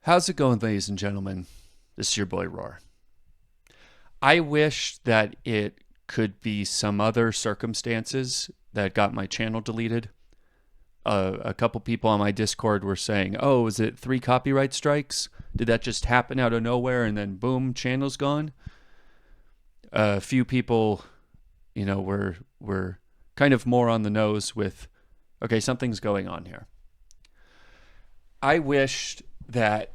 How's it going, ladies and gentlemen? This is your boy Roar. I wish that it could be some other circumstances that got my channel deleted. A couple people on my Discord were saying, "Oh, is it 3 copyright strikes? Did that just happen out of nowhere and then boom, channel's gone?" A few people, were kind of more on the nose with, "Okay, something's going on here." I wished that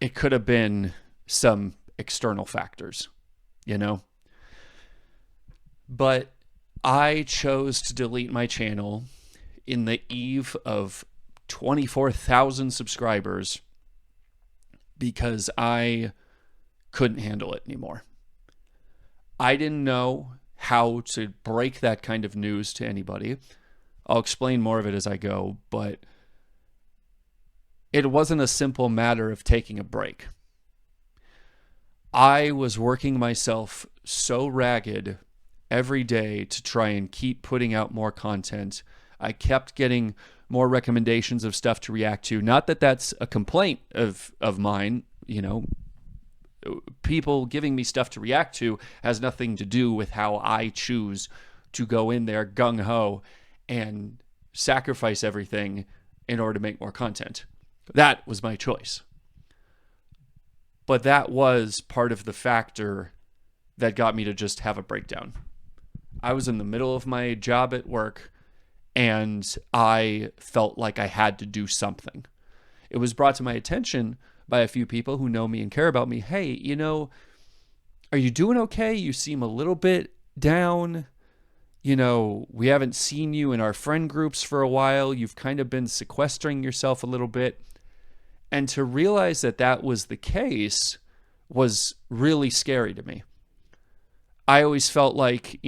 it could have been some external factors, you know? But I chose to delete my channel in the eve of 24,000 subscribers because I couldn't handle it anymore. I didn't know how to break that kind of news to anybody. I'll explain more of it as I go, but it wasn't a simple matter of taking a break. I was working myself so ragged every day to try and keep putting out more content. I kept getting more recommendations of stuff to react to. Not that that's a complaint of mine, people giving me stuff to react to has nothing to do with how I choose to go in there gung-ho and sacrifice everything in order to make more content. That was my choice. But that was part of the factor that got me to just have a breakdown. I was in the middle of my job at work and I felt like I had to do something. It was brought to my attention by a few people who know me and care about me. "Hey, are you doing okay? You seem a little bit down. We haven't seen you in our friend groups for a while. You've kind of been sequestering yourself a little bit." And to realize that that was the case was really scary to me. I always felt like,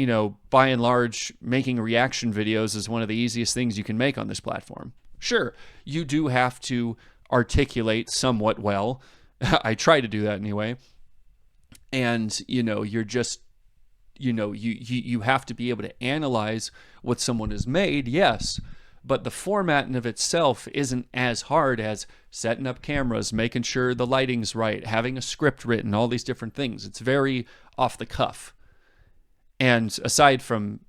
by and large, making reaction videos is one of the easiest things you can make on this platform. Sure, you do have to articulate somewhat well. I try to do that anyway. And, you're just, you have to be able to analyze what someone has made, yes. But the format in of itself isn't as hard as setting up cameras, making sure the lighting's right, having a script written, all these different things. It's very off the cuff. And aside from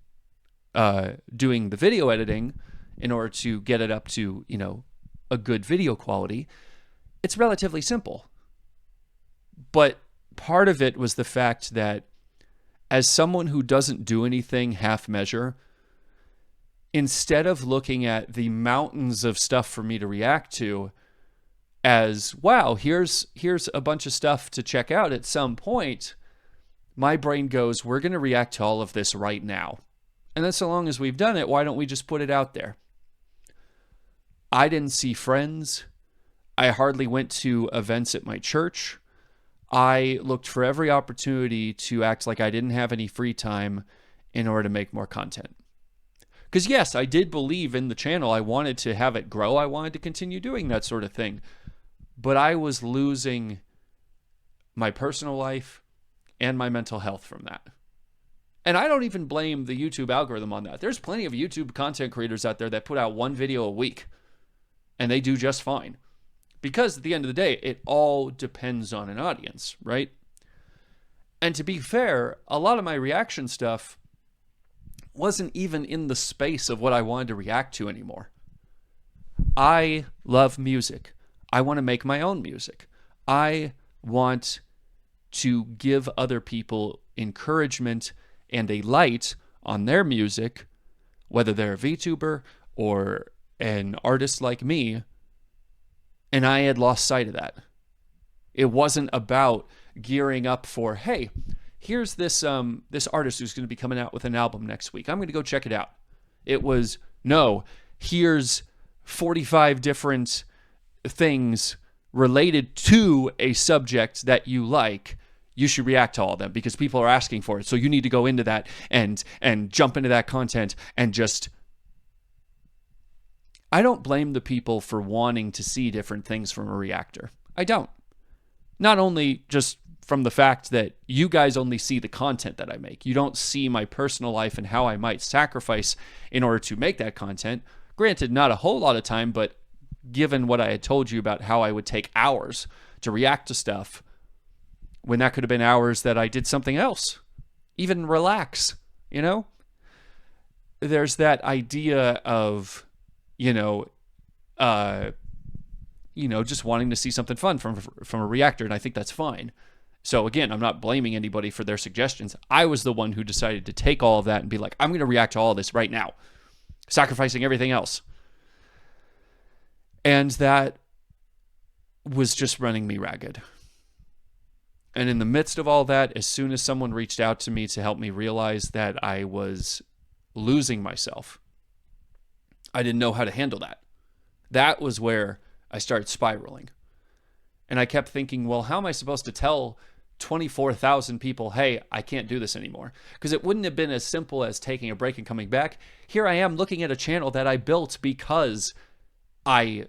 doing the video editing in order to get it up to, a good video quality, it's relatively simple. But part of it was the fact that as someone who doesn't do anything half measure, instead of looking at the mountains of stuff for me to react to as, wow, here's a bunch of stuff to check out at some point, my brain goes, we're going to react to all of this right now. And then so long as we've done it, why don't we just put it out there? I didn't see friends. I hardly went to events at my church. I looked for every opportunity to act like I didn't have any free time in order to make more content. Because yes, I did believe in the channel. I wanted to have it grow. I wanted to continue doing that sort of thing. But I was losing my personal life and my mental health from that. And I don't even blame the YouTube algorithm on that. There's plenty of YouTube content creators out there that put out one video a week, and they do just fine. Because at the end of the day, it all depends on an audience, right? And to be fair, a lot of my reaction stuff wasn't even in the space of what I wanted to react to anymore. I love music. I want to make my own music. I want to give other people encouragement and a light on their music, whether they're a VTuber or an artist like me, and I had lost sight of that. It wasn't about gearing up for, hey, here's this artist who's going to be coming out with an album next week. I'm going to go check it out. It was, no, here's 45 different things related to a subject that you like. You should react to all of them because people are asking for it. So you need to go into that and jump into that content and just... I don't blame the people for wanting to see different things from a reactor. I don't. Not only just from the fact that you guys only see the content that I make. You don't see my personal life and how I might sacrifice in order to make that content. Granted, not a whole lot of time, but given what I had told you about how I would take hours to react to stuff, when that could have been hours that I did something else, even relax, you know? There's that idea of, just wanting to see something fun from a reactor, and I think that's fine. So again, I'm not blaming anybody for their suggestions. I was the one who decided to take all of that and be like, I'm going to react to all of this right now, sacrificing everything else. And that was just running me ragged. And in the midst of all that, as soon as someone reached out to me to help me realize that I was losing myself, I didn't know how to handle that. That was where I started spiraling. And I kept thinking, well, how am I supposed to tell 24,000 people, hey, I can't do this anymore? Because it wouldn't have been as simple as taking a break and coming back. Here I am looking at a channel that I built because I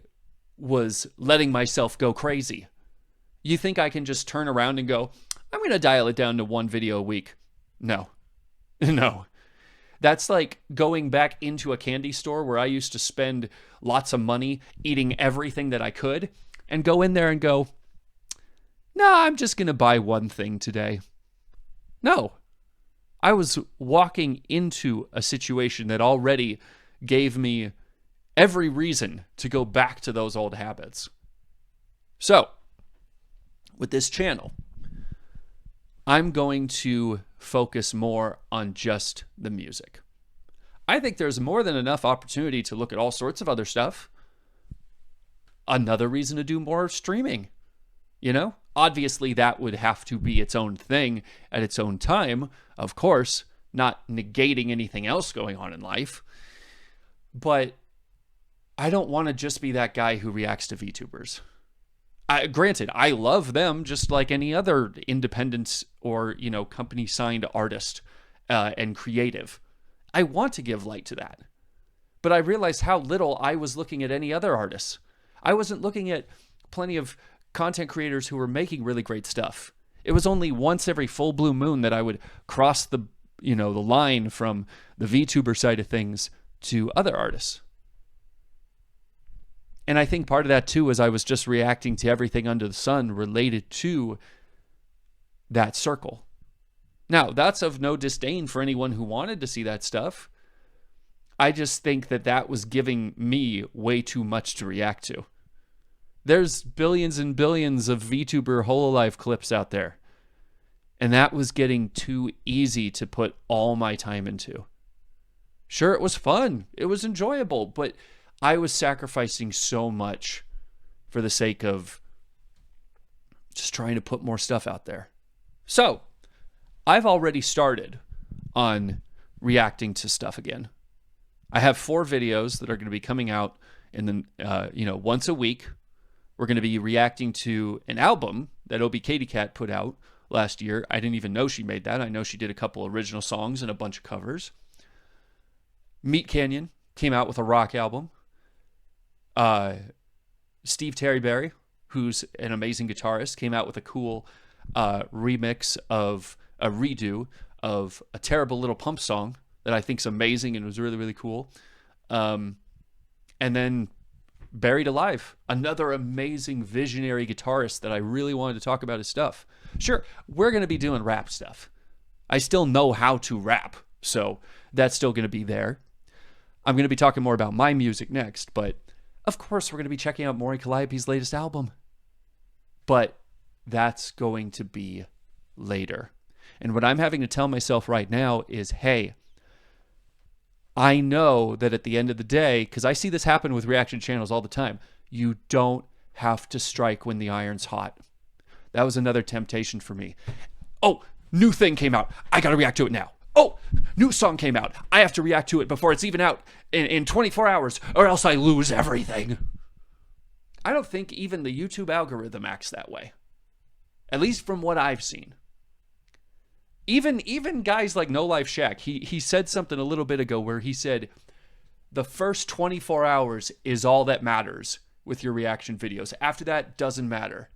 was letting myself go crazy. You think I can just turn around and go, I'm going to dial it down to one video a week? No. No. That's like going back into a candy store where I used to spend lots of money eating everything that I could and go in there and go, no, I'm just going to buy one thing today. No. I was walking into a situation that already gave me every reason to go back to those old habits. So, with this channel, I'm going to focus more on just the music. I think there's more than enough opportunity to look at all sorts of other stuff. Another reason to do more streaming, Obviously, that would have to be its own thing at its own time, of course, not negating anything else going on in life. But I don't want to just be that guy who reacts to VTubers. Granted, I love them just like any other independent or, company-signed artist and creative. I want to give light to that. But I realized how little I was looking at any other artists. I wasn't looking at plenty of content creators who were making really great stuff. It was only once every full blue moon that I would cross the line from the VTuber side of things to other artists. And I think part of that too is I was just reacting to everything under the sun related to that circle. Now, that's of no disdain for anyone who wanted to see that stuff. I just think that was giving me way too much to react to. There's billions and billions of VTuber Hololive clips out there. And that was getting too easy to put all my time into. Sure, it was fun. It was enjoyable, but I was sacrificing so much for the sake of just trying to put more stuff out there. So, I've already started on reacting to stuff again. I have 4 videos that are going to be coming out in the once a week. We're going to be reacting to an album that Obi Katie Cat put out last year. I didn't even know she made that. I know she did a couple original songs and a bunch of covers. Meat Canyon came out with a rock album. Steve Terryberry, who's an amazing guitarist, came out with a cool remix of a redo of a Terrible Little Pump song that I think's amazing and was really, really cool. And then Buried Alive, another amazing visionary guitarist that I really wanted to talk about his stuff. Sure, we're going to be doing rap stuff. I still know how to rap, so that's still going to be there. I'm going to be talking more about my music next, but of course we're going to be checking out Maury Calliope's latest album. But that's going to be later. And what I'm having to tell myself right now is, hey, I know that at the end of the day, because I see this happen with reaction channels all the time, you don't have to strike when the iron's hot. That was another temptation for me. Oh, new thing came out. I got to react to it now. Oh, new song came out. I have to react to it before it's even out in 24 hours, or else I lose everything. I don't think even the YouTube algorithm acts that way. At least from what I've seen. Even guys like No Life Shaq, he said something a little bit ago where he said, the first 24 hours is all that matters with your reaction videos. After that, doesn't matter.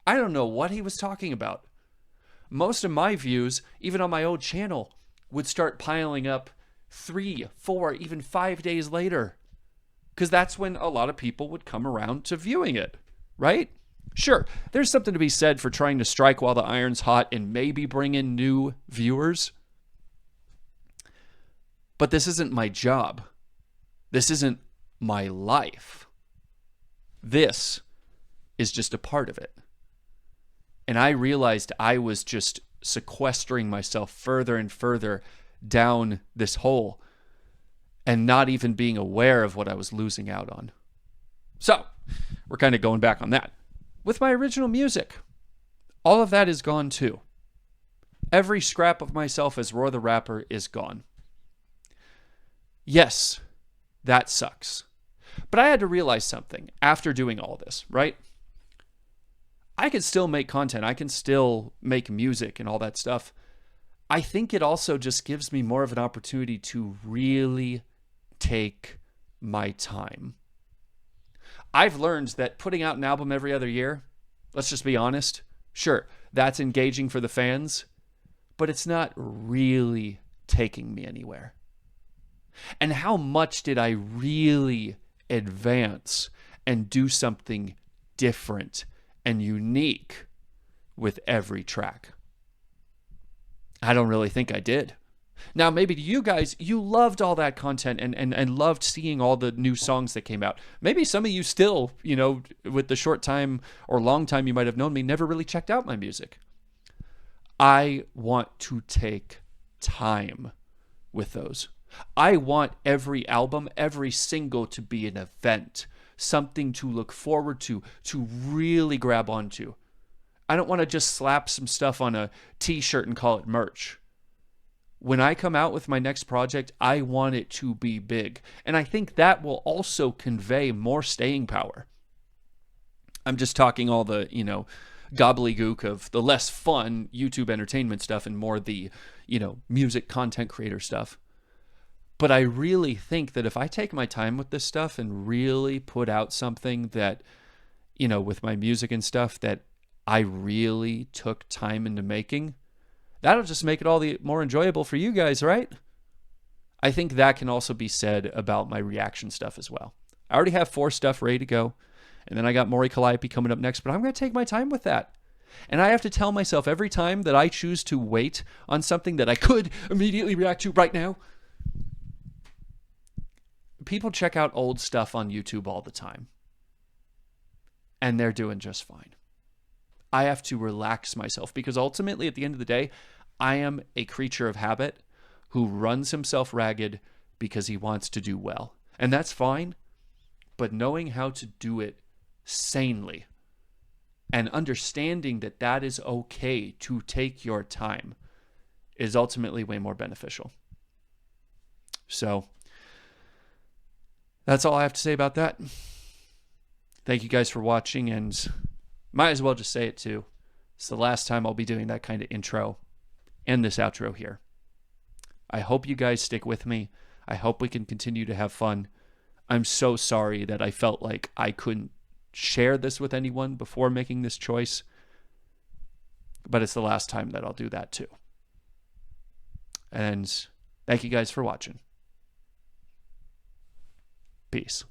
I don't know what he was talking about. Most of my views, even on my old channel, would start piling up 3, 4, even 5 days later. because that's when a lot of people would come around to viewing it, right? Sure, there's something to be said for trying to strike while the iron's hot and maybe bring in new viewers. But this isn't my job. This isn't my life. This is just a part of it. And I realized I was just sequestering myself further and further down this hole and not even being aware of what I was losing out on. So, we're kind of going back on that. With my original music, all of that is gone too. Every scrap of myself as Roar the Rapper is gone. Yes, that sucks. But I had to realize something after doing all this, right? I can still make content. I can still make music and all that stuff. I think it also just gives me more of an opportunity to really take my time. I've learned that putting out an album every other year, let's just be honest, sure, that's engaging for the fans, but it's not really taking me anywhere. And how much did I really advance and do something different and unique with every track? I don't really think I did. Now, maybe to you guys, you loved all that content and loved seeing all the new songs that came out. Maybe some of you still, with the short time or long time you might have known me, never really checked out my music. I want to take time with those. I want every album, every single to be an event, something to look forward to really grab onto. I don't want to just slap some stuff on a t-shirt and call it merch. When I come out with my next project, I want it to be big. And I think that will also convey more staying power. I'm just talking all the, gobbledygook of the less fun YouTube entertainment stuff and more the, music content creator stuff. But I really think that if I take my time with this stuff and really put out something that, with my music and stuff that I really took time into making, that'll just make it all the more enjoyable for you guys, right? I think that can also be said about my reaction stuff as well. I already have 4 stuff ready to go. And then I got Maury Calliope coming up next, but I'm going to take my time with that. And I have to tell myself every time that I choose to wait on something that I could immediately react to right now. People check out old stuff on YouTube all the time. And they're doing just fine. I have to relax myself because ultimately at the end of the day, I am a creature of habit who runs himself ragged because he wants to do well. And that's fine, but knowing how to do it sanely and understanding that that is okay to take your time is ultimately way more beneficial. So that's all I have to say about that. Thank you guys for watching, and might as well just say it too. It's the last time I'll be doing that kind of intro and this outro here. I hope you guys stick with me. I hope we can continue to have fun. I'm so sorry that I felt like I couldn't share this with anyone before making this choice, but it's the last time that I'll do that too. And thank you guys for watching. Peace.